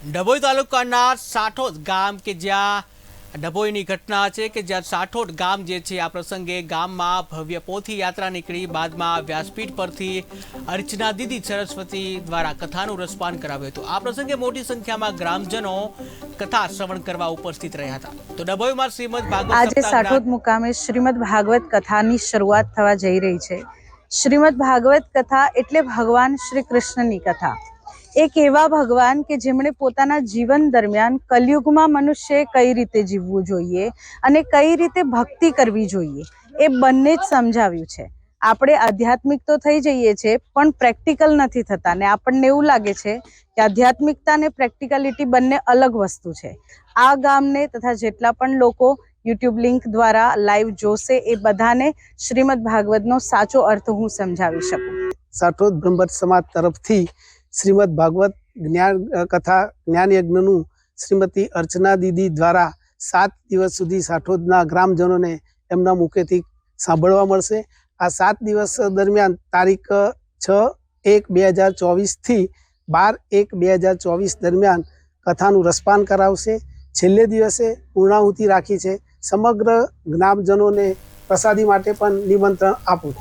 ડભોઈ તાલુકાના સાઠોદ ગામ કે જ્યાં ડભોઈની ઘટના છે કે જ્યાં સાઠોદ ગામ જે છે આ પ્રસંગે ગામમાં ભવ્ય પોથી યાત્રા નીકળી બાદમાં વ્યાસપીઠ પરથી અર્ચના દીદી સરસ્વતી દ્વારા કથાનું રસપાન કરાવ્યું હતું। આ પ્રસંગે મોટી સંખ્યામાં ગ્રામજનો કથા શ્રવણ કરવા ઉપસ્થિત રહ્યા હતા। તો ડભોઈમાં શ્રીમદ ભાગવત આજે સાઠોદ મુકામે શ્રીમદ ભાગવત કથાની શરૂઆત થવા જઈ રહી છે। શ્રીમદ ભાગવત કથા એટલે ભગવાન શ્રી કૃષ્ણની કથા। એક એવા ભગવાન કે જેમણે પોતાના જીવન દરમિયાન કલયુગમાં મનુષ્યએ કઈ રીતે જીવવું જોઈએ અને કઈ રીતે ભક્તિ કરવી જોઈએ એ બંને જ સમજાવ્યું છે। આપણે આધ્યાત્મિક તો થઈ જઈએ છીએ પણ પ્રેક્ટિકલ નથી થતા ને આપણને એવું લાગે છે કે આધ્યાત્મિકતા ને પ્રેક્ટિકલિટી બંને અલગ વસ્તુ છે। આ ગામને તથા જેટલા પણ લોકો યુટ્યુબ લિંક દ્વારા લાઈવ જોશે એ બધાને શ્રીમદ ભાગવતનો સાચો અર્થ હું સમજાવી શકું। સાઠોદ બ્રહ્મભટ્ટ સમાજ તરફથી શ્રીમદ ભાગવત જ્ઞાન કથા જ્ઞાન યજ્ઞનું શ્રીમતી અર્ચના દીદી દ્વારા 7 દિવસ સુધી સાઠોદના ગ્રામજનોને એમના મુખેથી સાંભળવા મળશે। આ 7 દિવસ દરમિયાન તારીખ 6/1/2024 થી 12/1/2024 દરમિયાન કથાનું રસપાન કરાવશે। છેલ્લે દિવસે પૂર્ણાહુતિ રાખી છે। સમગ્ર ગ્રામજનોને પ્રસાદી માટે પણ નિમંત્રણ આપું।